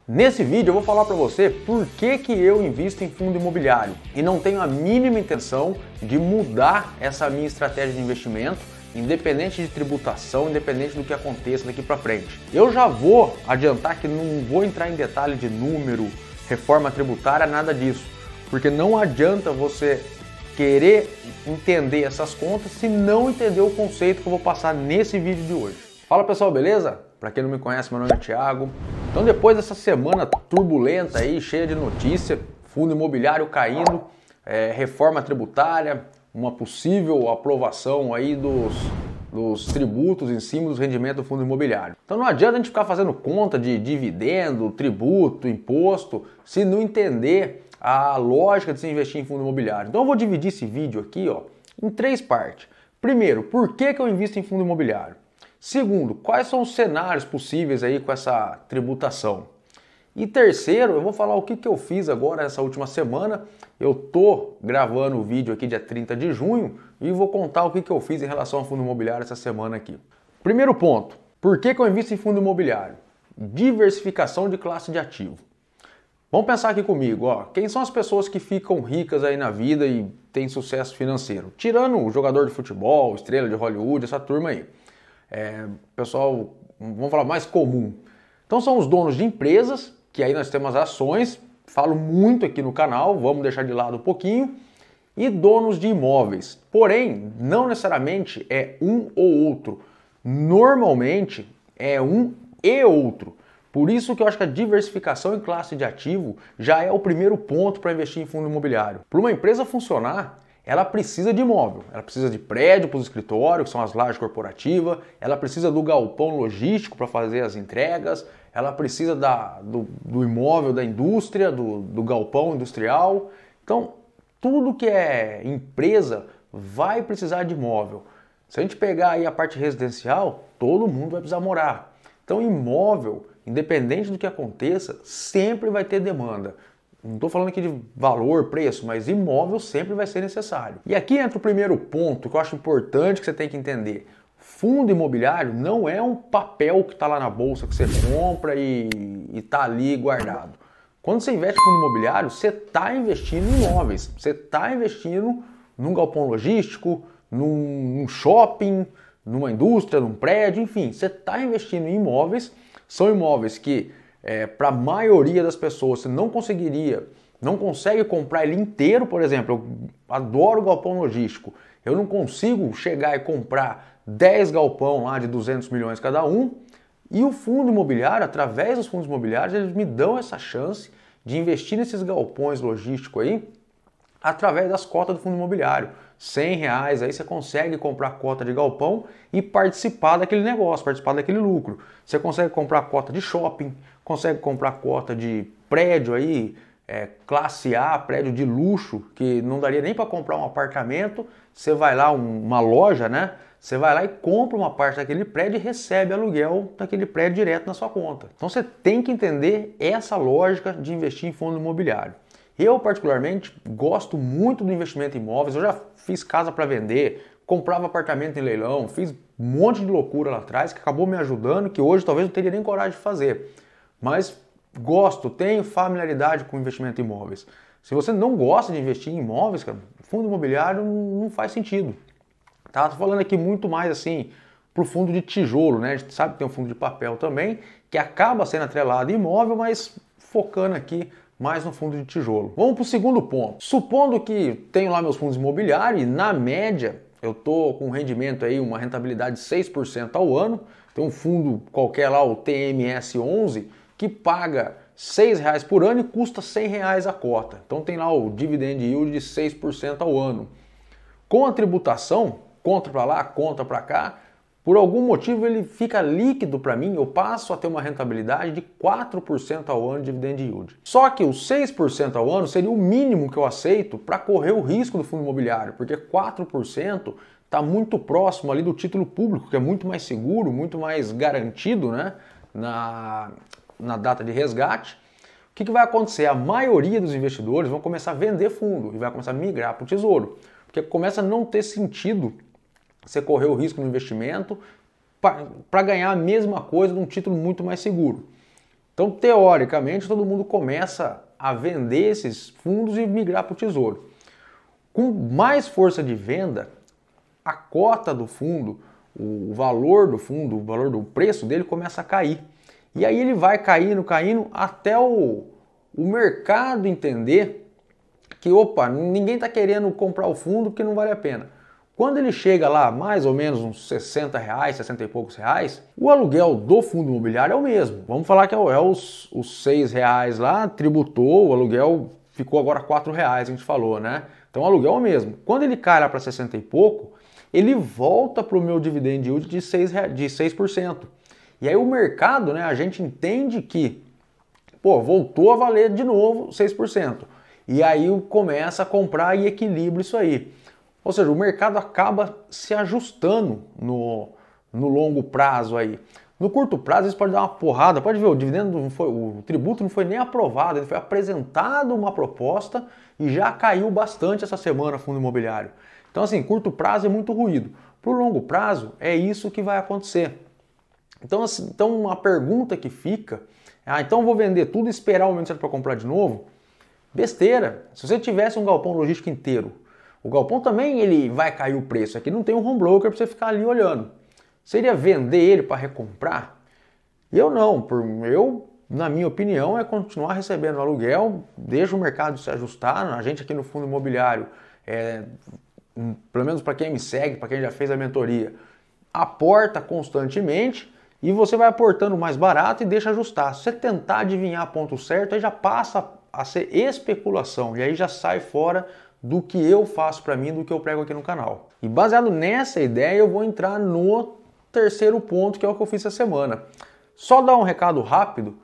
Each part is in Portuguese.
Nesse vídeo eu vou falar para você por que eu invisto em fundo imobiliário e não tenho a mínima intenção de mudar essa minha estratégia de investimento, independente de tributação, independente do que aconteça daqui para frente. Eu já vou adiantar que não vou entrar em detalhe de número, reforma tributária, nada disso, porque não adianta você querer entender essas contas se não entender o conceito que eu vou passar nesse vídeo de hoje. Fala pessoal, beleza? Para quem não me conhece, meu nome é Thiago. Então depois dessa semana turbulenta aí, cheia de notícia, fundo imobiliário caindo, reforma tributária, uma possível aprovação aí dos tributos em cima dos rendimentos do fundo imobiliário. Então não adianta a gente ficar fazendo conta de dividendo, tributo, imposto, se não entender a lógica de se investir em fundo imobiliário. Então eu vou dividir esse vídeo aqui em 3 partes. Primeiro, por que eu invisto em fundo imobiliário? Segundo, quais são os cenários possíveis aí com essa tributação? E terceiro, eu vou falar o que eu fiz agora essa última semana. Eu tô gravando o vídeo aqui dia 30 de junho e vou contar o que eu fiz em relação ao fundo imobiliário essa semana aqui. Primeiro ponto, por que eu invisto em fundo imobiliário? Diversificação de classe de ativo. Vamos pensar aqui comigo, quem são as pessoas que ficam ricas aí na vida e têm sucesso financeiro? Tirando o jogador de futebol, estrela de Hollywood, essa turma aí. Pessoal, vamos falar mais comum. Então são os donos de empresas, que aí nós temos as ações, falo muito aqui no canal, vamos deixar de lado um pouquinho, e donos de imóveis. Porém, não necessariamente é um ou outro. Normalmente é um e outro. Por isso que eu acho que a diversificação em classe de ativo já é o primeiro ponto para investir em fundo imobiliário. Para uma empresa funcionar, ela precisa de imóvel, ela precisa de prédio para os escritórios, que são as lajes corporativas, ela precisa do galpão logístico para fazer as entregas, ela precisa do imóvel da indústria, do galpão industrial. Então, tudo que é empresa vai precisar de imóvel. Se a gente pegar aí a parte residencial, todo mundo vai precisar morar. Então, imóvel, independente do que aconteça, sempre vai ter demanda. Não estou falando aqui de valor, preço, mas imóvel sempre vai ser necessário. E aqui entra o primeiro ponto que eu acho importante que você tem que entender. Fundo imobiliário não é um papel que está lá na bolsa que você compra e está ali guardado. Quando você investe em fundo imobiliário, você está investindo em imóveis. Você está investindo num galpão logístico, num shopping, numa indústria, num prédio, enfim. Você está investindo em imóveis. São imóveis que para a maioria das pessoas você não consegue comprar ele inteiro. Por exemplo, eu adoro galpão logístico, eu não consigo chegar e comprar 10 galpão lá de 200 milhões cada um, e o fundo imobiliário, através dos fundos imobiliários, eles me dão essa chance de investir nesses galpões logísticos aí, através das cotas do fundo imobiliário. R$100, aí você consegue comprar cota de galpão e participar daquele negócio, participar daquele lucro. Você consegue comprar cota de shopping, consegue comprar cota de prédio aí, classe A, prédio de luxo, que não daria nem para comprar um apartamento. Você vai lá, uma loja, né? Você vai lá e compra uma parte daquele prédio e recebe aluguel daquele prédio direto na sua conta. Então você tem que entender essa lógica de investir em fundo imobiliário. Eu, particularmente, gosto muito do investimento em imóveis. Eu já fiz casa para vender, comprava apartamento em leilão, fiz um monte de loucura lá atrás que acabou me ajudando, que hoje talvez não teria nem coragem de fazer. Mas gosto, tenho familiaridade com investimento em imóveis. Se você não gosta de investir em imóveis, cara, fundo imobiliário não faz sentido. Tá? Tô falando aqui muito mais assim pro fundo de tijolo, né? A gente sabe que tem um fundo de papel também, que acaba sendo atrelado em imóvel, mas focando aqui mais no fundo de tijolo. Vamos para o segundo ponto. Supondo que tenho lá meus fundos imobiliários e na média eu estou com um rendimento aí, uma rentabilidade de 6% ao ano. Tem um fundo qualquer lá, o TMS11, que paga R$6 por ano e custa R$100 a cota. Então tem lá o dividend yield de 6% ao ano. Com a tributação, conta para lá, conta para cá, por algum motivo ele fica líquido para mim, eu passo a ter uma rentabilidade de 4% ao ano de dividend yield. Só que os 6% ao ano seria o mínimo que eu aceito para correr o risco do fundo imobiliário, porque 4% está muito próximo ali do título público, que é muito mais seguro, muito mais garantido, né, na data de resgate. O que vai acontecer? A maioria dos investidores vão começar a vender fundo e vai começar a migrar para o tesouro, porque começa a não ter sentido você correr o risco no investimento para ganhar a mesma coisa num título muito mais seguro. Então, teoricamente, todo mundo começa a vender esses fundos e migrar para o Tesouro. Com mais força de venda, a cota do fundo, o valor do fundo, o valor do preço dele começa a cair. E aí ele vai caindo, caindo, até o mercado entender que, opa, ninguém está querendo comprar o fundo porque não vale a pena. Quando ele chega lá, mais ou menos uns 60 reais, 60 e poucos reais, o aluguel do fundo imobiliário é o mesmo. Vamos falar que é os 6 reais lá, tributou, o aluguel ficou agora 4 reais, a gente falou, né? Então o aluguel é o mesmo. Quando ele cai lá para 60 e pouco, ele volta para o meu dividend yield de 6%. E aí o mercado, né, a gente entende que, pô, voltou a valer de novo 6%. E aí começa a comprar e equilibra isso aí. Ou seja, o mercado acaba se ajustando no longo prazo aí. No curto prazo, isso pode dar uma porrada. Pode ver, o dividendo não foi, o tributo não foi nem aprovado, ele foi apresentado uma proposta e já caiu bastante essa semana fundo imobiliário. Então, assim, curto prazo é muito ruído. Para o longo prazo, é isso que vai acontecer. Então, assim, uma pergunta que fica, então eu vou vender tudo e esperar o momento certo para comprar de novo? Besteira. Se você tivesse um galpão logístico inteiro, o galpão também ele vai cair o preço. Aqui não tem um home broker para você ficar ali olhando. Seria vender ele para recomprar? Eu não. Na minha opinião, é continuar recebendo aluguel, deixa o mercado se ajustar. A gente aqui no fundo imobiliário, pelo menos para quem me segue, para quem já fez a mentoria, aporta constantemente e você vai aportando mais barato e deixa ajustar. Se você tentar adivinhar ponto certo, aí já passa a ser especulação e aí já sai fora do que eu faço para mim, do que eu prego aqui no canal. E baseado nessa ideia, eu vou entrar no terceiro ponto, que é o que eu fiz essa semana. Só dar um recado rápido,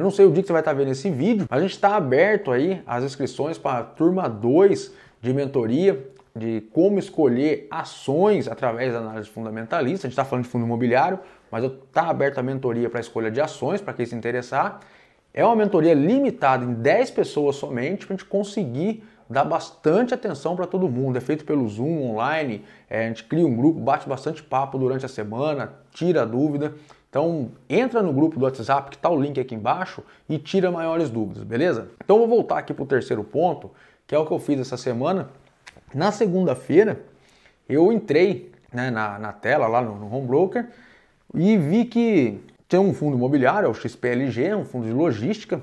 não sei o dia que você vai estar vendo esse vídeo, mas a gente está aberto aí as inscrições para a turma 2 de mentoria, de como escolher ações através da análise fundamentalista. A gente está falando de fundo imobiliário, mas está aberta a mentoria para a escolha de ações, para quem se interessar. É uma mentoria limitada em 10 pessoas somente, para a gente conseguir dar bastante atenção para todo mundo. É feito pelo Zoom online, a gente cria um grupo, bate bastante papo durante a semana, tira a dúvida. Então entra no grupo do WhatsApp, que está o link aqui embaixo, e tira maiores dúvidas, beleza? Então eu vou voltar aqui para o terceiro ponto, que é o que eu fiz essa semana. Na segunda-feira, eu entrei, né, na tela lá no Home Broker e vi que tem um fundo imobiliário, é o XPLG, um fundo de logística.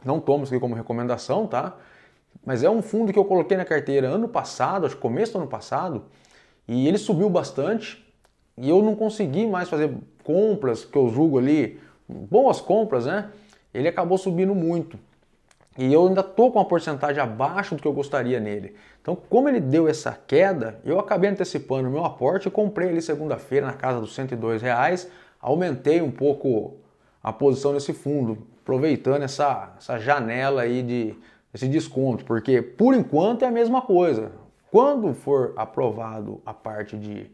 Não tomo isso aqui como recomendação, tá? Mas é um fundo que eu coloquei na carteira ano passado, acho que começo do ano passado, e ele subiu bastante e eu não consegui mais fazer compras, que eu julgo ali, boas compras, né? Ele acabou subindo muito. E eu ainda estou com uma porcentagem abaixo do que eu gostaria nele. Então, como ele deu essa queda, eu acabei antecipando o meu aporte e comprei ele segunda-feira na casa dos R$102, aumentei um pouco a posição nesse fundo, aproveitando essa janela aí esse desconto, porque por enquanto é a mesma coisa. Quando for aprovado a parte de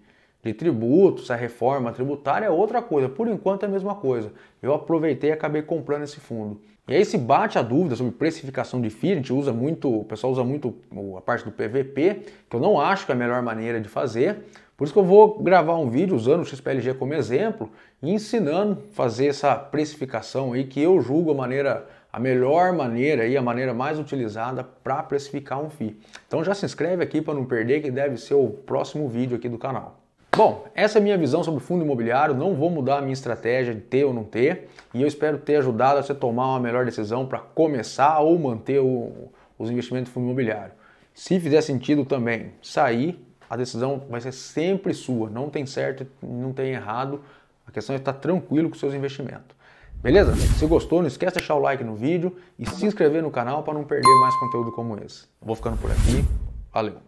tributos, a reforma tributária é outra coisa, por enquanto é a mesma coisa. Eu aproveitei e acabei comprando esse fundo. E aí se bate a dúvida sobre precificação de FII, a gente usa muito, o pessoal usa muito a parte do PVP, que eu não acho que é a melhor maneira de fazer. Por isso que eu vou gravar um vídeo usando o XPLG como exemplo e ensinando a fazer essa precificação aí, que eu julgo a melhor maneira e a maneira mais utilizada para precificar um FII. Então já se inscreve aqui para não perder, que deve ser o próximo vídeo aqui do canal. Bom, essa é a minha visão sobre o fundo imobiliário, não vou mudar a minha estratégia de ter ou não ter, e eu espero ter ajudado a você tomar uma melhor decisão para começar ou manter os investimentos do fundo imobiliário. Se fizer sentido também sair, a decisão vai ser sempre sua, não tem certo, não tem errado, a questão é estar tranquilo com os seus investimentos. Beleza? Se gostou, não esquece de deixar o like no vídeo e se inscrever no canal para não perder mais conteúdo como esse. Vou ficando por aqui, valeu!